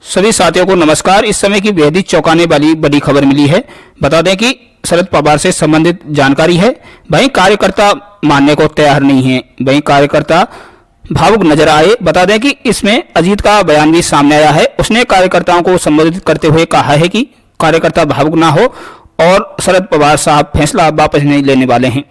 सभी साथियों को नमस्कार। इस समय की बेहद ही चौंकाने वाली बड़ी खबर मिली है। बता दें कि शरद पवार से संबंधित जानकारी है। वहीं कार्यकर्ता मानने को तैयार नहीं है, वहीं कार्यकर्ता भावुक नजर आए। बता दें कि इसमें अजीत का बयान भी सामने आया है। उसने कार्यकर्ताओं को संबोधित करते हुए कहा है कि कार्यकर्ता भावुक ना हो और शरद पवार साहब फैसला वापस नहीं लेने वाले हैं।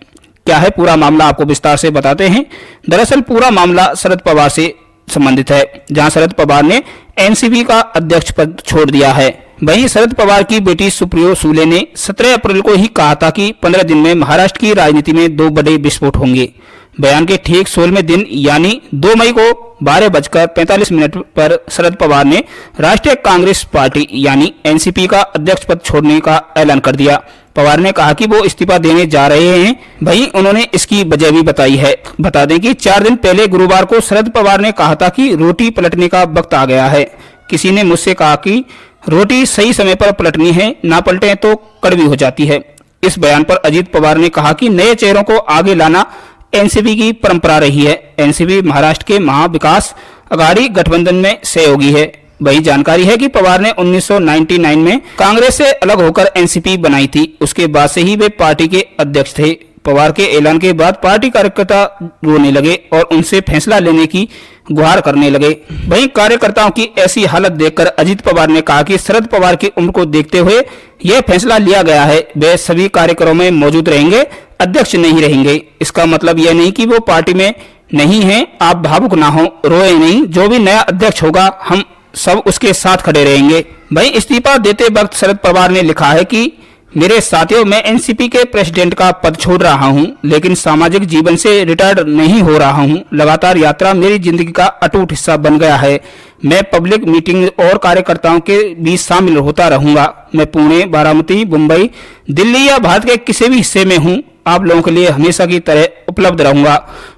क्या है पूरा मामला, आपको विस्तार से बताते हैं। दरअसल पूरा मामला शरद पवार से संबंधित है, जहां शरद पवार ने एनसीपी का अध्यक्ष पद छोड़ दिया है। वहीं शरद पवार की बेटी सुप्रिया सुले ने 17 अप्रैल को ही कहा था कि 15 दिन में महाराष्ट्र की राजनीति में 2 बड़े विस्फोट होंगे। बयान के ठीक 16वें दिन यानी 2 मई को 12:45 पर शरद पवार ने राष्ट्रीय कांग्रेस पार्टी यानी एनसीपी का अध्यक्ष पद छोड़ने का ऐलान कर दिया। पवार ने कहा कि वो इस्तीफा देने जा रहे हैं। वहीं उन्होंने इसकी वजह भी बताई है। बता दें कि 4 दिन पहले गुरुवार को शरद पवार ने कहा था कि रोटी पलटने का वक्त आ गया है। किसी ने मुझसे कहा कि रोटी सही समय पर पलटनी है, ना पलटे तो कड़वी हो जाती है। इस बयान पर अजीत पवार ने कहा कि नए चेहरों को आगे लाना एनसीपी की परंपरा रही है। एनसीपी महाराष्ट्र के महाविकास अघाड़ी गठबंधन में सहयोगी है। वही जानकारी है कि पवार ने 1999 में कांग्रेस से अलग होकर एनसीपी बनाई थी। उसके बाद से ही वे पार्टी के अध्यक्ष थे। पवार के ऐलान के बाद पार्टी कार्यकर्ता रोने लगे और उनसे फैसला लेने की गुहार करने लगे। वहीं कार्यकर्ताओं की ऐसी हालत देखकर अजीत पवार ने कहा कि शरद पवार की उम्र को देखते हुए यह फैसला लिया गया है। वे सभी कार्यक्रमों में मौजूद रहेंगे, अध्यक्ष नहीं रहेंगे। इसका मतलब यह नहीं कि वो पार्टी में नहीं है। आप भावुक ना हो, रोए नहीं। जो भी नया अध्यक्ष होगा हम सब उसके साथ खड़े रहेंगे। वहीं इस्तीफा देते वक्त शरद पवार ने लिखा है कि मेरे साथियों, मैं एनसीपी के प्रेसिडेंट का पद छोड़ रहा हूं, लेकिन सामाजिक जीवन से रिटायर्ड नहीं हो रहा हूं। लगातार यात्रा मेरी जिंदगी का अटूट हिस्सा बन गया है। मैं पब्लिक मीटिंग और कार्यकर्ताओं के बीच शामिल होता रहूंगा। मैं पुणे, बारामती, मुंबई, दिल्ली या भारत के किसी भी हिस्से में हूं, आप लोगों के लिए हमेशा की तरह उपलब्ध रहूंगा।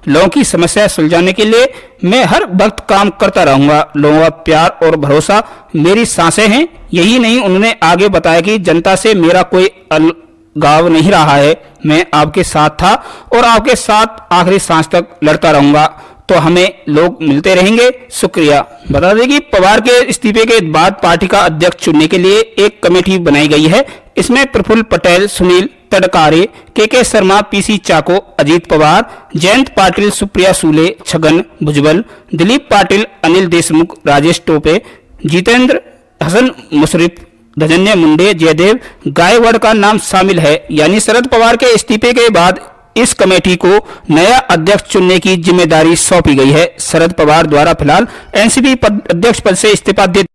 लोगों की समस्या सुलझाने के लिए मैं हर वक्त काम करता रहूंगा। लोगों का प्यार और भरोसा मेरी सांसें हैं। यही नहीं, उन्होंने आगे बताया कि जनता से मेरा कोई अलगाव नहीं रहा है। मैं आपके साथ था और आपके साथ आखिरी सांस तक लड़ता रहूंगा। तो हमें लोग मिलते रहेंगे। शुक्रिया। बता दें कि पवार के इस्तीफे के बाद पार्टी का अध्यक्ष चुनने के लिए एक कमेटी बनाई गई है। इसमें प्रफुल्ल पटेल, सुनील तटकारे, के शर्मा, पीसी चाको, अजीत पवार, जयंत पाटिल, सुप्रिया सुले, छगन भुजबल, दिलीप पाटिल, अनिल देशमुख, राजेश टोपे, जितेंद्र हसन मुशर्रफ, धनंजय मुंडे, जयदेव गायकवाड़ का नाम शामिल है। यानी शरद पवार के इस्तीफे के बाद इस कमेटी को नया अध्यक्ष चुनने की जिम्मेदारी सौंपी गई है। शरद पवार द्वारा फिलहाल एनसीपी अध्यक्ष पद से इस्तीफा दे